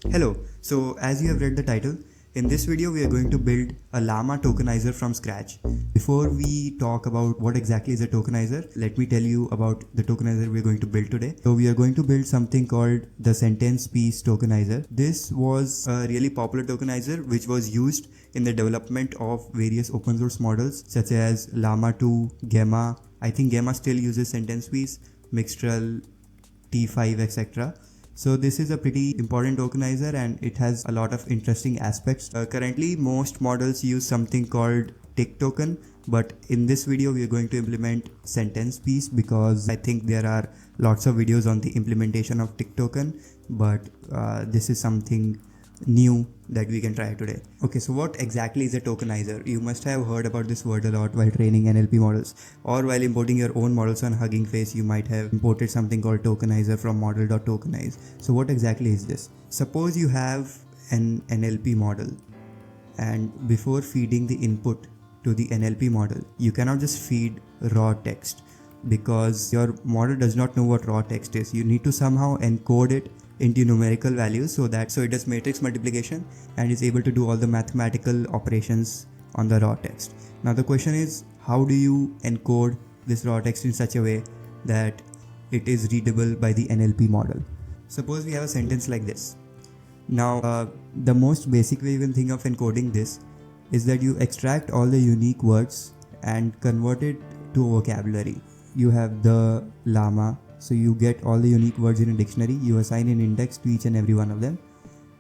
Hello, so as you have read the title, in this video we are going to build a Llama tokenizer from scratch. Before we talk about what exactly is a tokenizer, let me tell you about the tokenizer we are going to build today. So we are going to build something called the sentence piece tokenizer. This was a really popular tokenizer which was used in the development of various open source models such as Llama 2, Gamma. I think Gamma still uses sentence piece, Mixtral, T5, etc. So this is a pretty important tokenizer and it has a lot of interesting aspects. Currently most models use something called tick token, but in this video we are going to implement sentence piece because I think there are lots of videos on the implementation of tick token, but this is something new that we can try today. Okay, so what exactly is a tokenizer? You must have heard about this word a lot while training NLP models, or while importing your own models on Hugging Face, you might have imported something called tokenizer from model.tokenize. So what exactly is this? Suppose you have an NLP model and before feeding the input to the NLP model, you cannot just feed raw text because your model does not know what raw text is. You need to somehow encode it into numerical values so it does matrix multiplication and is able to do all the mathematical operations on the raw text. Now the question is, how do you encode this raw text in such a way that it is readable by the NLP model? Suppose we have a sentence like this. Now the most basic way you can think of encoding this is that you extract all the unique words and convert it to a vocabulary. You have the llama, so you get all the unique words in a dictionary, you assign an index to each and every one of them,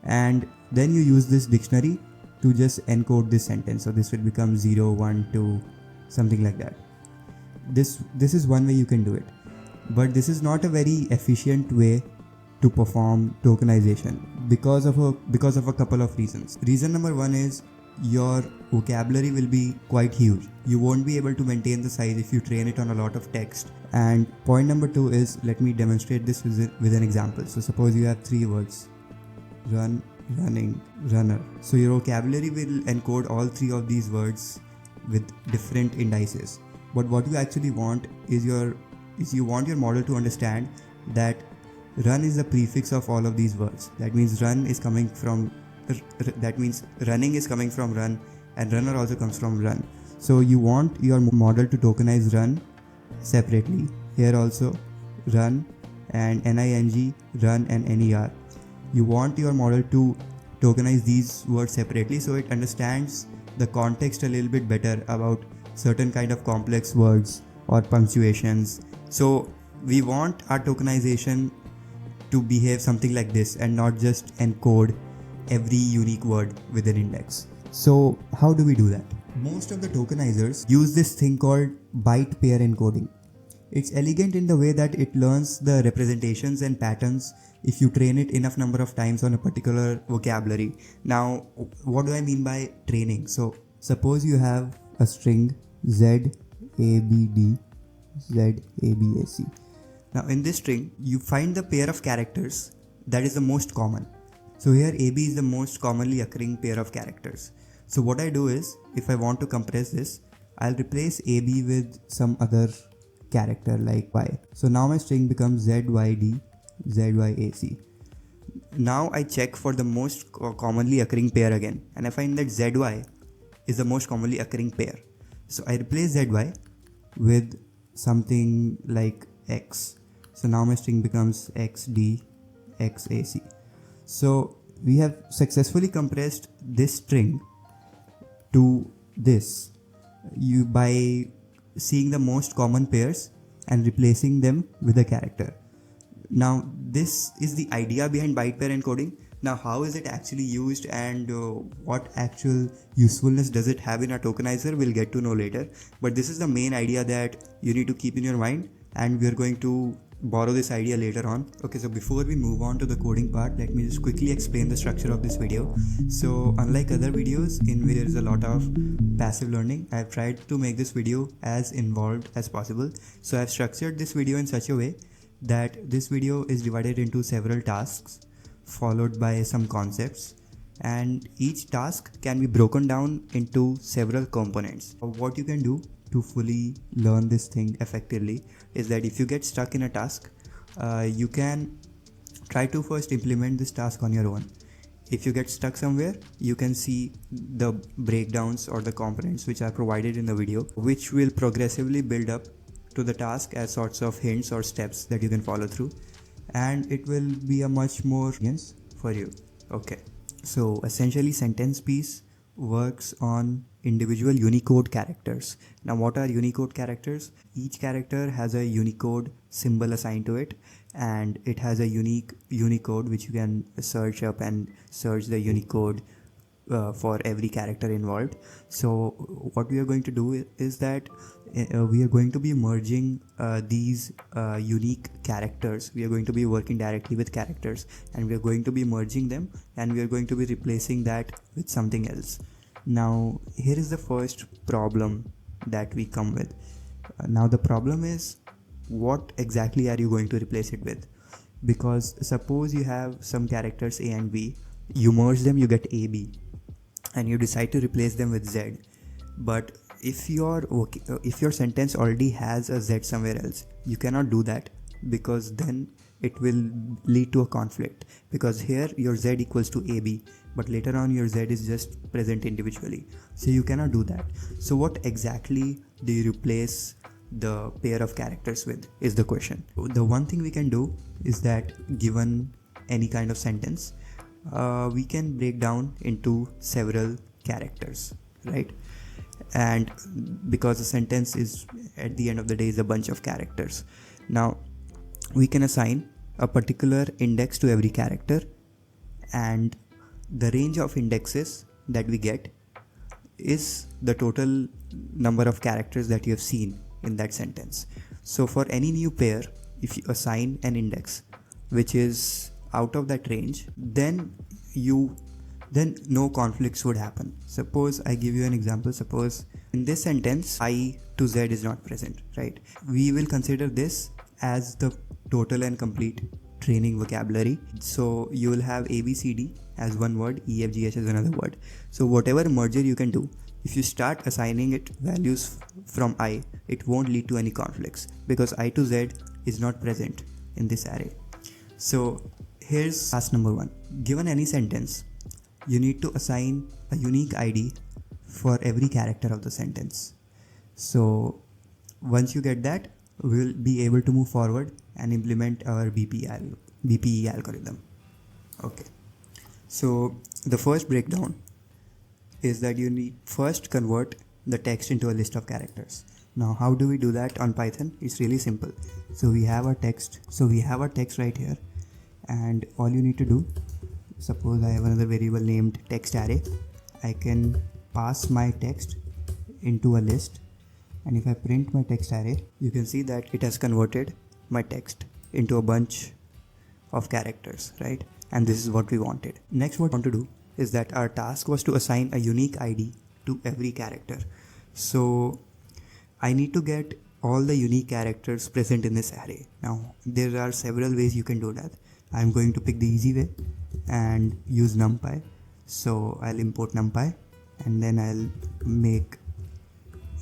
and then you use this dictionary to just encode this sentence. So this will become 0, 1, 2, something like that. This is one way you can do it, but this is not a very efficient way to perform tokenization because of a couple of reasons. Reason number one is your vocabulary will be quite huge. You won't be able to maintain the size if you train it on a lot of text. And point number two is, let me demonstrate this with an example. So suppose you have three words: run, running, runner. So your vocabulary will encode all three of these words with different indices. But what you actually want is you want your model to understand that run is the prefix of all of these words. That means running is coming from run, and runner also comes from run. So you want your model to tokenize run separately. Here also run and ning, run and ner. You want your model to tokenize these words separately so it understands the context a little bit better about certain kind of complex words or punctuations. So we want our tokenization to behave something like this and not just encode every unique word with an index. So how do we do that? Most of the tokenizers use this thing called byte pair encoding. It's elegant in the way that it learns the representations and patterns if you train it enough number of times on a particular vocabulary. Now, what do I mean by training? So suppose you have a string Z, A, B, D, Z, A, B, A, C. Now in this string, you find the pair of characters that is the most common. So here AB is the most commonly occurring pair of characters. So what I do is, if I want to compress this, I'll replace AB with some other character like Y. So now my string becomes ZYD, ZYAC. Now I check for the most commonly occurring pair again, and I find that ZY is the most commonly occurring pair. So I replace ZY with something like X. So now my string becomes XD, XAC. So we have successfully compressed this string to this by seeing the most common pairs and replacing them with a character. Now this is the idea behind byte pair encoding. Now how is it actually used and what actual usefulness does it have in our tokenizer, we'll get to know later. But this is the main idea that you need to keep in your mind, and we're going to borrow this idea later on. Okay, so before we move on to the coding part, let me just quickly explain the structure of this video. So unlike other videos in which there is a lot of passive learning, I've tried to make this video as involved as possible. So I've structured this video in such a way that this video is divided into several tasks followed by some concepts, and each task can be broken down into several components. What you can do to fully learn this thing effectively is that if you get stuck in a task, you can try to first implement this task on your own. if you get stuck somewhere, you can see the breakdowns or the components which are provided in the video, which will progressively build up to the task as sorts of hints or steps that you can follow through, and it will be a much more experience for you. Okay, so essentially sentence piece works on individual Unicode characters. Now what are Unicode characters? Each character has a Unicode symbol assigned to it, and it has a unique Unicode which you can search up and search the Unicode for every character involved. So what we are going to do is that we are going to be merging these unique characters. We are going to be working directly with characters, and we are going to be merging them, and we are going to be replacing that with something else. Now here is the first problem that we come with. Now the problem is, what exactly are you going to replace it with? Because suppose you have some characters A and B, you merge them, you get AB, and you decide to replace them with Z. But if your sentence already has a Z somewhere else, you cannot do that, because then it will lead to a conflict, because here your Z equals to AB, but later on your Z is just present individually, so you cannot do that. So what exactly do you replace the pair of characters with is the question. The one thing we can do is that, given any kind of sentence, we can break down into several characters, right? And because a sentence is, at the end of the day, is a bunch of characters. Now we can assign a particular index to every character, and the range of indexes that we get is the total number of characters that you have seen in that sentence. So for any new pair, if you assign an index which is out of that range, then no conflicts would happen. Suppose I give you an example. Suppose in this sentence I to Z is not present, right? We will consider this as the total and complete training vocabulary. So you will have ABCD as one word, EFGH as another word. So whatever merger you can do, if you start assigning it values from I, it won't lead to any conflicts, because I to Z is not present in this array. So here's task number 1. Given any sentence, you need to assign a unique ID for every character of the sentence. So once you get that, we'll be able to move forward and implement our BPE algorithm. Okay, so the first breakdown is that you need first convert the text into a list of characters. Now how do we do that on Python? It's really simple. So we have our text. Right here, and all you need to do, suppose I have another variable named text array, I can pass my text into a list, and if I print my text array, you can see that it has converted my text into a bunch of characters, right? And this is what we wanted. Next, what we want to do is that our task was to assign a unique ID to every character. So I need to get all the unique characters present in this array. Now there are several ways you can do that. I'm going to pick the easy way and use NumPy. So I'll import NumPy, and then I'll make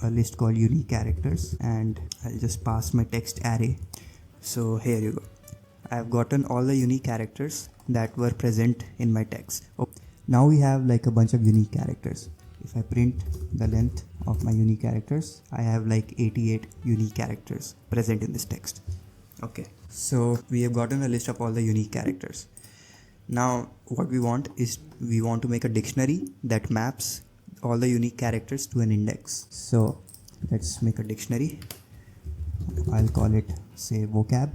a list called unique characters, and I'll just pass my text array. So here you go. I've gotten all the unique characters that were present in my text. Now we have like a bunch of unique characters. If I print the length of my unique characters, I have like 88 unique characters present in this text. Okay, so we have gotten a list of all the unique characters. Now what we want is, we want to make a dictionary that maps all the unique characters to an index. So let's make a dictionary. I'll call it, say, vocab,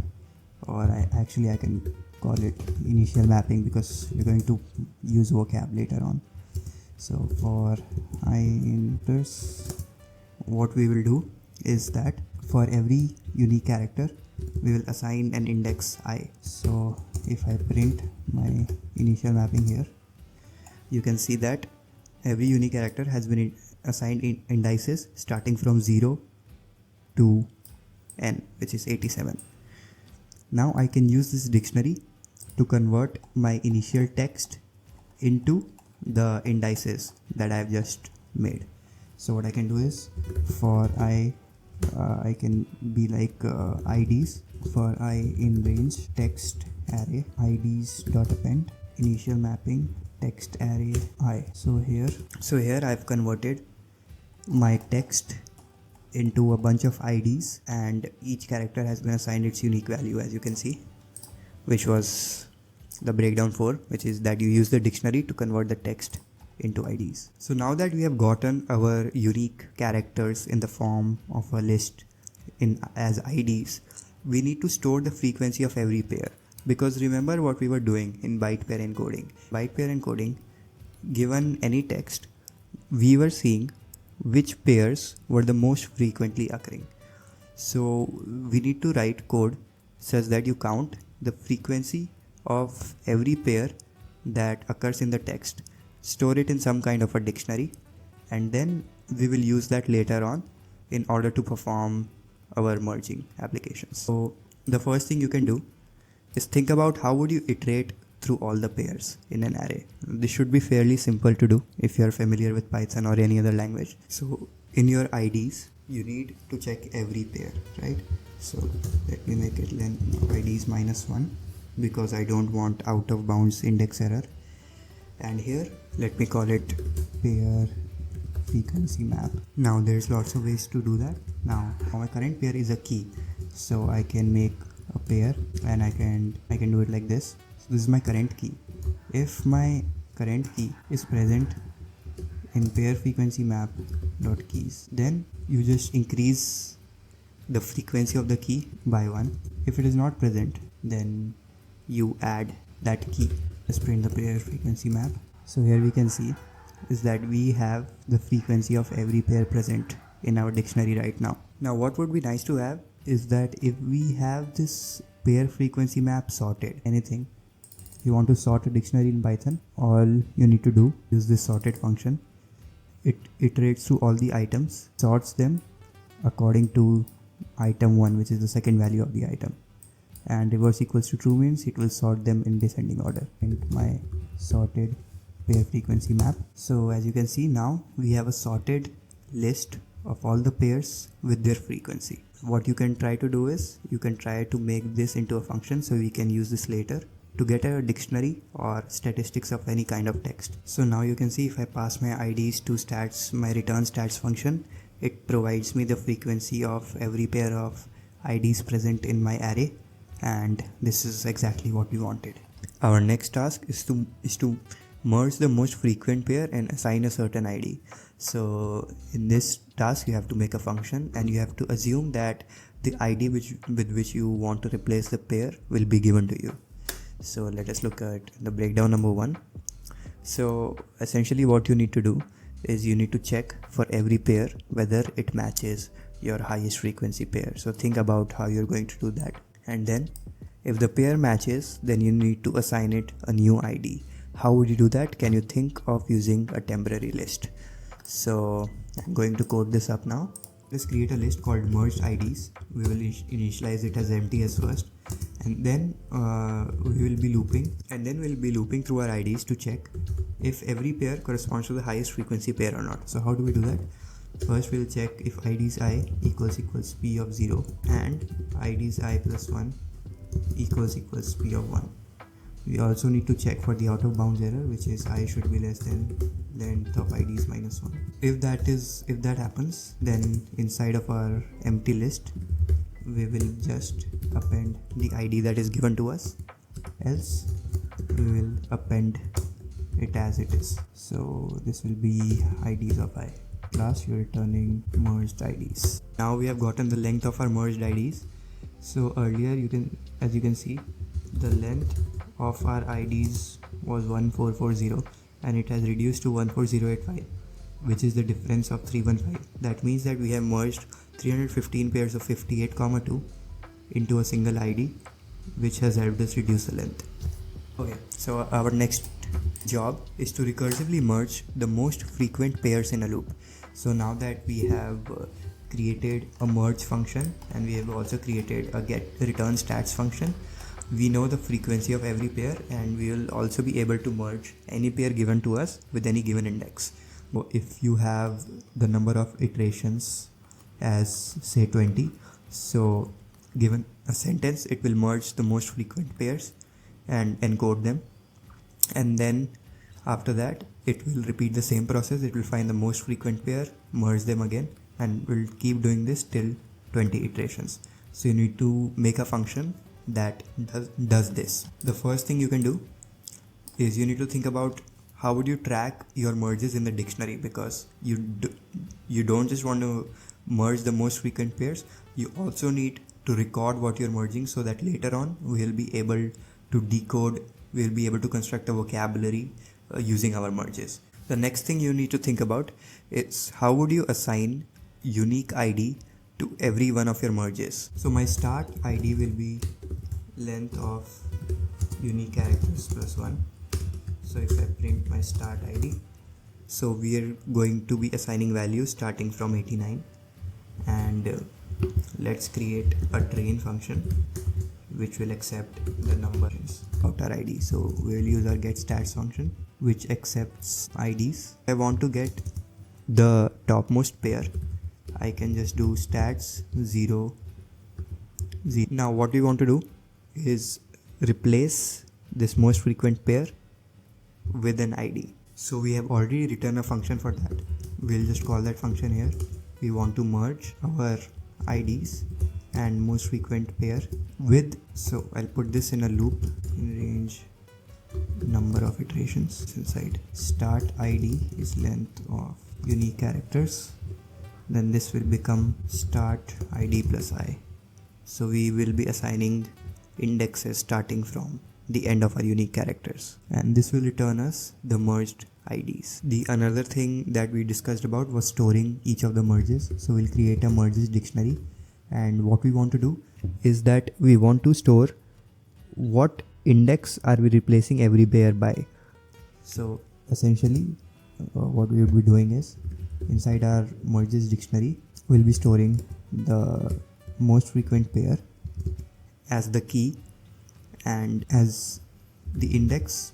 or I can call it initial mapping, because we're going to use vocab later on. So for inters, what we will do is that for every unique character, we will assign an index I. So if I print my initial mapping here, you can see that every unique character has been assigned in indices starting from 0 to n, which is 87. Now I can use this dictionary to convert my initial text into the indices that I have just made. So what I can do is, for I can be like IDs. For I in range text array IDs dot append initial mapping text array I. So here I've converted my text into a bunch of IDs, and each character has been assigned its unique value, as you can see, which was the breakdown 4, which is that you use the dictionary to convert the text into IDs. So now that we have gotten our unique characters in the form of a list as IDs, we need to store the frequency of every pair, because remember what we were doing in byte pair encoding. Byte pair encoding, given any text, we were seeing which pairs were the most frequently occurring. So we need to write code such that you count the frequency of every pair that occurs in the text, store it in some kind of a dictionary, and then we will use that later on in order to perform our merging applications. So the first thing you can do is think about how would you iterate through all the pairs in an array. This should be fairly simple to do if you are familiar with Python or any other language. So in your IDs, you need to check every pair, right? So let me make it length IDs -1 because I don't want out of bounds index error. And here, let me call it pair frequency map. Now there's lots of ways to do that. Now my current pair is a key, so I can make a pair and I can do it like this. So this is my current key. If my current key is present in pair frequency map dot keys, then you just increase the frequency of the key by 1. If it is not present, then you add that key. Let's print the pair frequency map. So here we can see is that we have the frequency of every pair present in our dictionary right now. Now what would be nice to have is that if we have this pair frequency map sorted, anything you want to sort a dictionary in Python, all you need to do is this sorted function. It iterates through all the items, sorts them according to item 1, which is the second value of the item, and reverse equals to true means it will sort them in descending order. And my sorted pair frequency map. So as you can see, now we have a sorted list of all the pairs with their frequency. What you can try to do is you can try to make this into a function so we can use this later to get a dictionary or statistics of any kind of text. So now you can see if I pass my IDs to stats, my return stats function, it provides me the frequency of every pair of IDs present in my array, and this is exactly what we wanted. Our next task is to merge the most frequent pair and assign a certain ID. So in this task you have to make a function and you have to assume that the ID with which you want to replace the pair will be given to you. So let us look at the breakdown number 1. So essentially what you need to do is you need to check for every pair whether it matches your highest frequency pair. So think about how you're going to do that, and then if the pair matches, then you need to assign it a new ID. How would you do that? Can you think of using a temporary list? So I'm going to code this up now. Let's create a list called merged IDs. We will initialize it as empty as first, and then we will be looping through our IDs to check if every pair corresponds to the highest frequency pair or not. So how do we do that? First we'll check if IDs I equals p of 0 and IDs I plus 1 equals p of 1. We also need to check for the out of bounds error, which is I should be less than length of IDs -1. If that happens, then inside of our empty list we will just append the ID that is given to us, else we will append it as it is. So this will be IDs of I. Class, you're returning merged IDs. Now we have gotten the length of our merged IDs. So earlier as you can see, the length of our IDs was 1440 and it has reduced to 14085, which is the difference of 315. That means that we have merged 315 pairs of 58,2 into a single ID, which has helped us reduce the length. Okay, so our next job is to recursively merge the most frequent pairs in a loop. So now that we have created a merge function and we have also created a get return stats function, we know the frequency of every pair, and we will also be able to merge any pair given to us with any given index. If you have the number of iterations as say 20, so given a sentence it will merge the most frequent pairs and encode them, and then After that, it will repeat the same process. It will find the most frequent pair, merge them again, and will keep doing this till 20 iterations. So you need to make a function that does this. The first thing you can do is you need to think about how would you track your merges in the dictionary, because you don't just want to merge the most frequent pairs, you also need to record what you're merging, so that later on we'll be able to decode, we'll be able to construct a vocabulary using our merges. The next thing you need to think about is how would you assign unique ID to every one of your merges. So my start ID will be length of unique characters plus 1. So if I print my start ID, so we are going to be assigning values starting from 89, and let's create a train function which will accept the numbers of our ID. So we will use our getStats function which accepts IDs. If I want to get the topmost pair, I can just do stats 0 0. Now what we want to do is replace this most frequent pair with an ID. So we have already written a function for that. We'll just call that function here. We want to merge our IDs and most frequent pair with, so I'll put this in a loop in range number of iterations inside. Start ID is length of unique characters, then this will become start ID plus I. So we will be assigning indexes starting from the end of our unique characters, and this will return us the merged IDs. The another thing that we discussed about was storing each of the merges. So we'll create a merges dictionary, and what we want to do is that we want to store what index are we replacing every pair by. So essentially what we will be doing is inside our merges dictionary we'll be storing the most frequent pair as the key and as the index,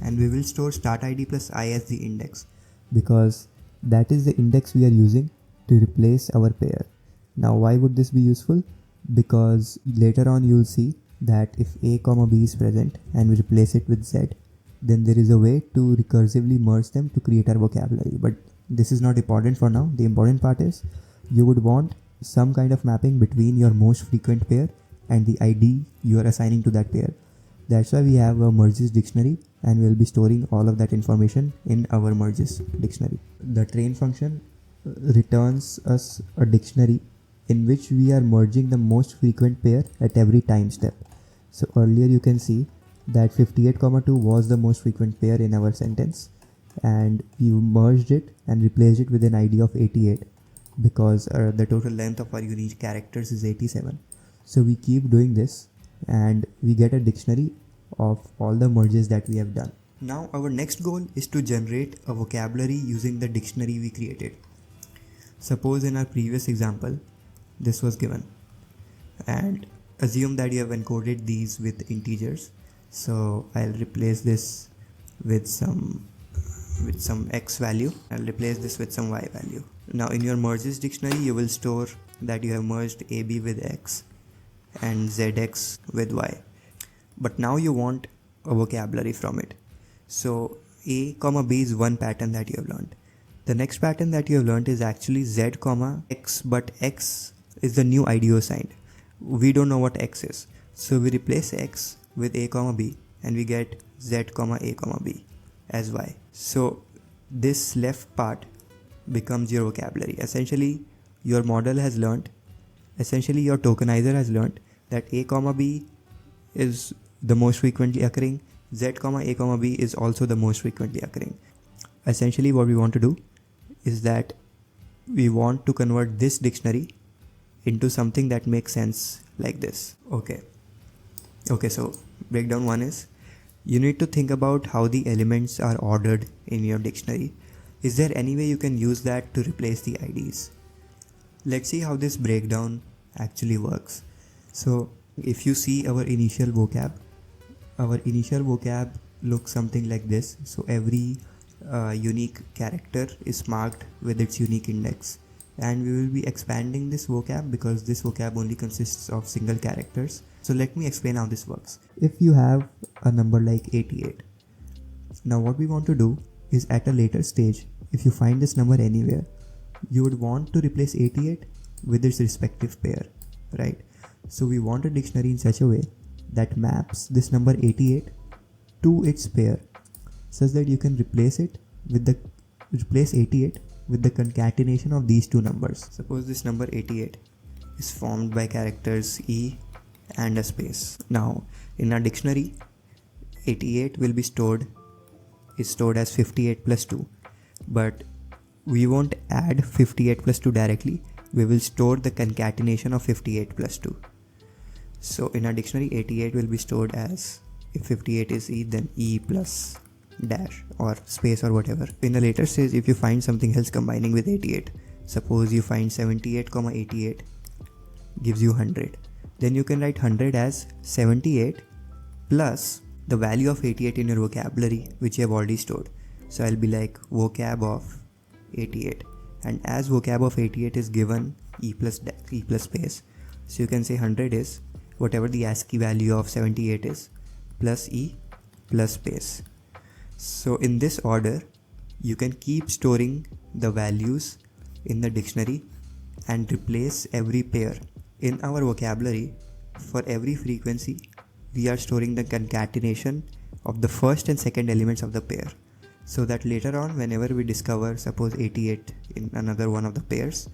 and we will store start ID plus I as the index, because that is the index we are using to replace our pair. Now why would this be useful? Because later on you will see that if a comma b is present and we replace it with z, then there is a way to recursively merge them to create our vocabulary. But this is not important for now. The important part is you would want some kind of mapping between your most frequent pair and the ID you are assigning to that pair. That's why we have a merges dictionary, and we'll be storing all of that information in our merges dictionary. The train function returns us a dictionary in which we are merging the most frequent pair at every time step. So earlier you can see that 58,2 was the most frequent pair in our sentence, and we merged it and replaced it with an ID of 88 because the total length of our unique characters is 87. So we keep doing this and we get a dictionary of all the merges that we have done. Now our next goal is to generate a vocabulary using the dictionary we created. Suppose in our previous example this was given, and assume that you have encoded these with integers. So I'll replace this with some x value. I'll replace this with some y value. Now in your merges dictionary you will store that you have merged AB with x and zx with y, but now you want a vocabulary from it. So a comma b is one pattern that you have learned. The next pattern that you have learned is actually z comma x, but x is the new ID assigned. We don't know what x is, so we replace x with a comma b and we get z comma a comma b as y. So this left part becomes your vocabulary. Essentially your model has learned, essentially your tokenizer has learned that a comma b is the most frequently occurring, z comma a comma b is also the most frequently occurring. Essentially what we want to do is that we want to convert this dictionary into something that makes sense like this. Okay, so breakdown 1 is you need to think about how the elements are ordered in your dictionary. Is there any way you can use that to replace the IDs? Let's see how this breakdown actually works. So if you see our initial vocab looks something like this. So every unique character is marked with its unique index, and we will be expanding this vocab because this vocab only consists of single characters. So let me explain how this works. If you have a number like 88, Now what we want to do is, at a later stage, if you find this number anywhere, you would want to replace 88 with its respective pair, right? So we want a dictionary in such a way that maps this number 88 to its pair, such that you can replace 88 with the concatenation of these two numbers. Suppose this number 88 is formed by characters E and a space. Now in our dictionary, 88 will be stored as 58 plus 2, but we won't add 58 plus 2 directly. We will store the concatenation of 58 plus 2. So in our dictionary, 88 will be stored as, if 58 is E, then E plus dash or space or whatever. In a later stage, if you find something else combining with 88, suppose you find 78, 88 gives you 100, then you can write 100 as 78 plus the value of 88 in your vocabulary, which you have already stored. So I'll be like vocab of 88, and as vocab of 88 is given E plus space, so you can say 100 is whatever the ASCII value of 78 is plus E plus space. So in this order, you can keep storing the values in the dictionary and replace every pair. In our vocabulary, for every frequency, we are storing the concatenation of the first and second elements of the pair, so that later on, whenever we discover suppose 88 in another one of the pairs,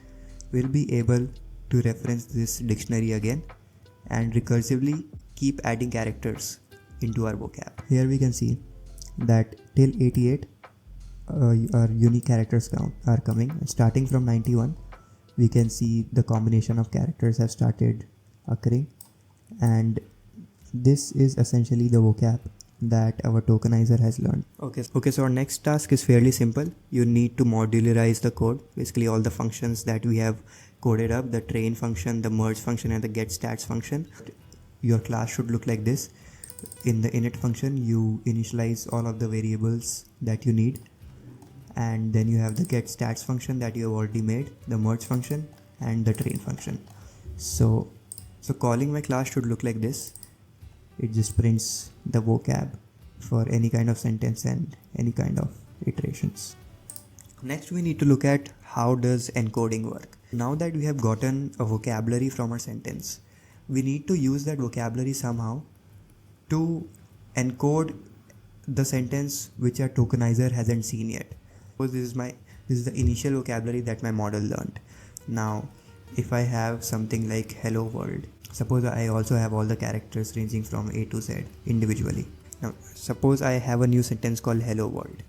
we'll be able to reference this dictionary again and recursively keep adding characters into our vocab. Here we can see that till 88 our unique characters are coming. Starting from 91, we can see the combination of characters have started occurring, and this is essentially the vocab that our tokenizer has learned. Okay, so our next task is fairly simple. You need to modularize the code, basically all the functions that we have coded up, the train function, the merge function, and the get stats function. Your class should look like this. In the init function, you initialize all of the variables that you need, and then you have the get stats function that you have already made, the merge function, and the train function. So calling my class should look like this. It just prints the vocab for any kind of sentence and any kind of iterations. Next, we need to look at how does encoding work. Now that we have gotten a vocabulary from our sentence, we need to use that vocabulary somehow to encode the sentence which our tokenizer hasn't seen yet. Suppose this is the initial vocabulary that my model learned. Now, if I have something like hello world, suppose I also have all the characters ranging from A to Z individually. Now, suppose I have a new sentence called hello world,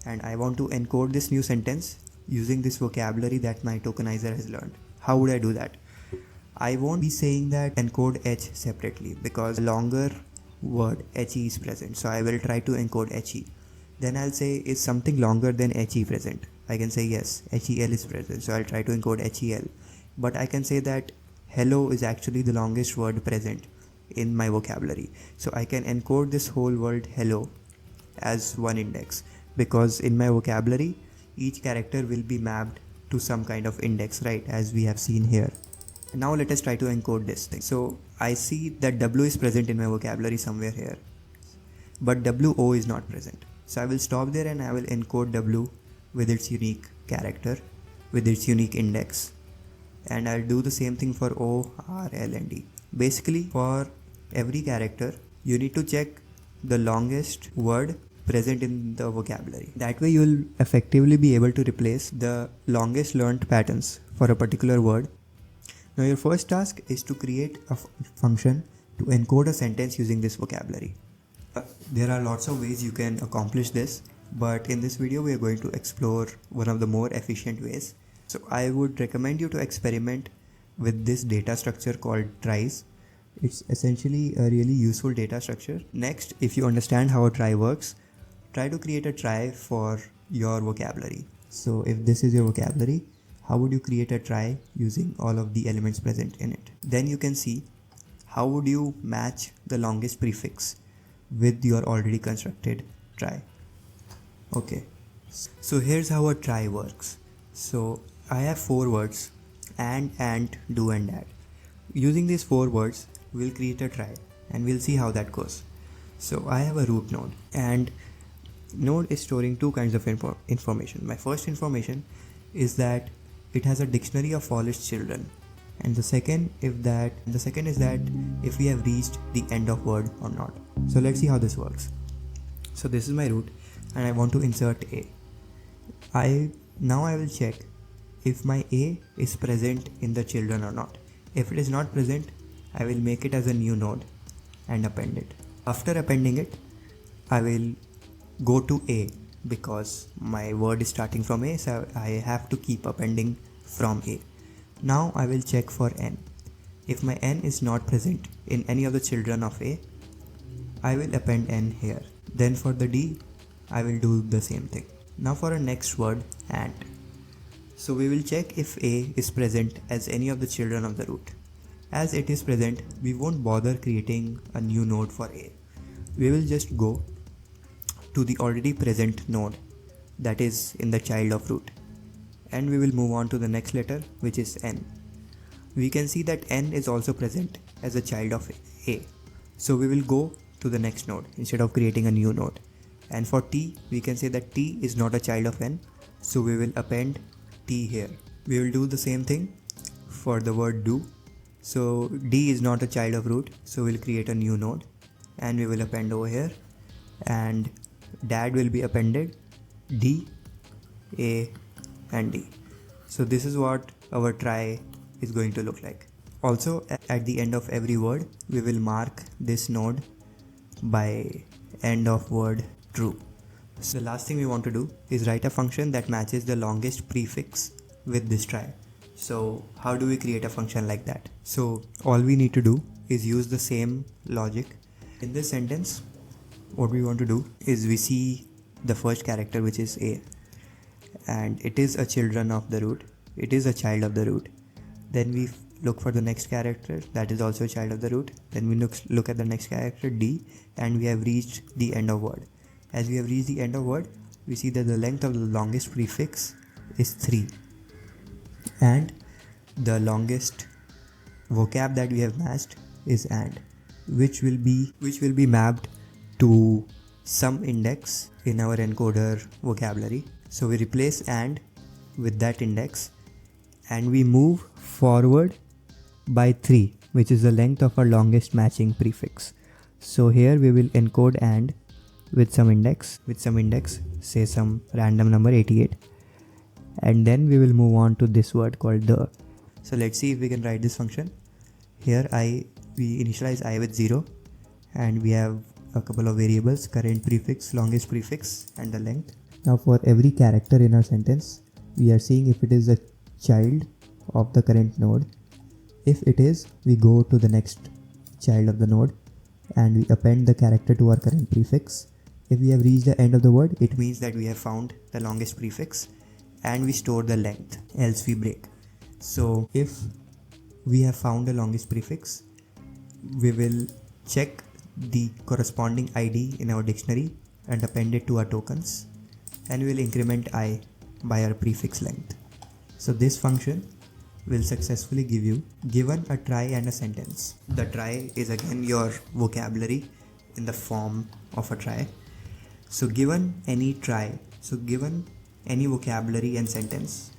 and I want to encode this new sentence using this vocabulary that my tokenizer has learned. How would I do that? I won't be saying that encode H separately, because the longer word HE is present. So I will try to encode HE. Then I'll say, is something longer than HE present? I can say yes, HEL is present. So I'll try to encode HEL. But I can say that hello is actually the longest word present in my vocabulary. So I can encode this whole word hello as one index, because in my vocabulary, each character will be mapped to some kind of index, right? As we have seen here. Now let us try to encode this thing. So I see that W is present in my vocabulary somewhere here, but WO is not present. So I will stop there and I will encode W with its unique character, with its unique index. And I'll do the same thing for O, R, L, and D. Basically, for every character, you need to check the longest word present in the vocabulary. That way you'll effectively be able to replace the longest learned patterns for a particular word. Now your first task is to create a function to encode a sentence using this vocabulary. There are lots of ways you can accomplish this, but in this video we are going to explore one of the more efficient ways. So I would recommend you to experiment with this data structure called tries. It's essentially a really useful data structure. Next, if you understand how a try works, try to create a try for your vocabulary. So if this is your vocabulary, how would you create a try using all of the elements present in it? Then you can see how would you match the longest prefix with your already constructed try. Okay, so here's how a try works. So I have 4 words: and, do, and add. Using these 4 words, we'll create a try and we'll see how that goes. So I have a root node, and node is storing two kinds of information. My first information is that it has a dictionary of all its children, and the second is that if we have reached the end of word or not. So let's see how this works. So this is my root and I want to insert a. Now I will check if my a is present in the children or not. If it is not present, I will make it as a new node and append it. After appending it, I will go to a because my word is starting from a, so I have to keep appending from a. Now I will check for n. If my n is not present in any of the children of a, I will append n here. Then for the d, I will do the same thing. Now for our next word, ant. So we will check if a is present as any of the children of the root. As it is present, we won't bother creating a new node for a. We will just go to the already present node that is in the child of root, and we will move on to the next letter, which is n. We can see that n is also present as a child of a, so we will go to the next node instead of creating a new node. And for t, we can say that t is not a child of n, so we will append t here. We will do the same thing for the word do. So d is not a child of root, so we'll create a new node and we will append over here, and dad will be appended, d, a and d. So this is what our try is going to look like. Also, at the end of every word, we will mark this node by end of word true. So the last thing we want to do is write a function that matches the longest prefix with this try. So how do we create a function like that? So all we need to do is use the same logic. In this sentence, what we want to do is we see the first character, which is a, and it is a children of the root. It is a child of the root. Then we look for the next character that is also a child of the root. Then we look at the next character, d, and we have reached the end of word. As we have reached the end of word, we see that the length of the longest prefix is 3, and the longest vocab that we have matched is and, which will be mapped to some index in our encoder vocabulary. So we replace and with that index and we move forward by 3, which is the length of our longest matching prefix. So here we will encode and with some index, say some random number 88, and then we will move on to this word called the. So let's see if we can write this function. Here we initialize I with 0, and we have a couple of variables, current prefix, longest prefix, and the length. Now for every character in our sentence, we are seeing if it is a child of the current node. If it is, we go to the next child of the node and we append the character to our current prefix. If we have reached the end of the word, it means that we have found the longest prefix and we store the length, else we break. So if we have found the longest prefix, we will check the corresponding ID in our dictionary and append it to our tokens, and we will increment I by our prefix length. So this function will successfully give you, given a try and a sentence. The try is again your vocabulary in the form of a try. So given any try, given any vocabulary and sentence,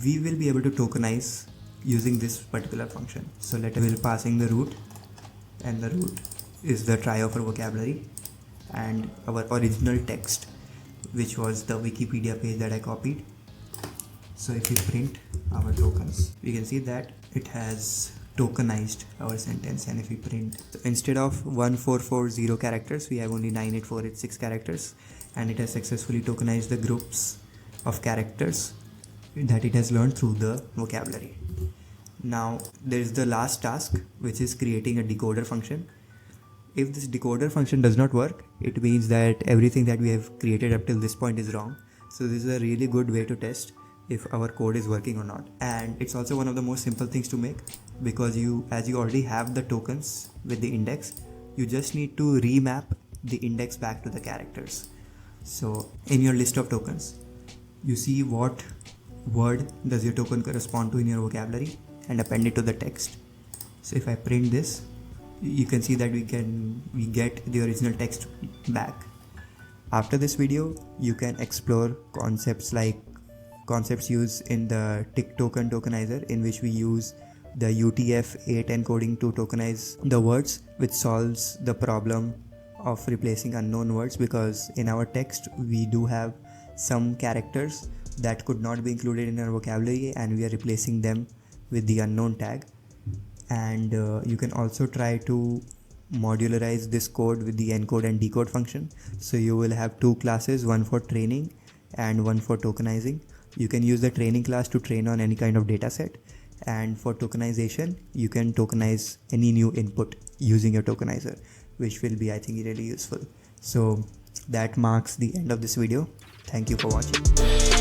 we will be able to tokenize using this particular function. So we will passing the root, and the root is the try of our vocabulary and our original text, which was the Wikipedia page that I copied. So if we print our tokens, we can see that it has tokenized our sentence. And if we print, so instead of 1440 characters, we have only 98486 characters, and it has successfully tokenized the groups of characters that it has learned through the vocabulary. Now there is the last task, which is creating a decoder function. If this decoder function does not work, it means that everything that we have created up till this point is wrong. So this is a really good way to test if our code is working or not. And it's also one of the most simple things to make, because as you already have the tokens with the index, you just need to remap the index back to the characters. So in your list of tokens, you see what word does your token correspond to in your vocabulary and append it to the text. So if I print this, you can see that we get the original text back. After this video, you can explore concepts used in the tick token tokenizer, in which we use the UTF-8 encoding to tokenize the words, which solves the problem of replacing unknown words, because in our text we do have some characters that could not be included in our vocabulary and we are replacing them with the unknown tag. And you can also try to modularize this code with the encode and decode function. So you will have two classes, one for training and one for tokenizing. You can use the training class to train on any kind of data set, and for tokenization you can tokenize any new input using your tokenizer, which will be, I think, really useful. So that marks the end of this video. Thank you for watching.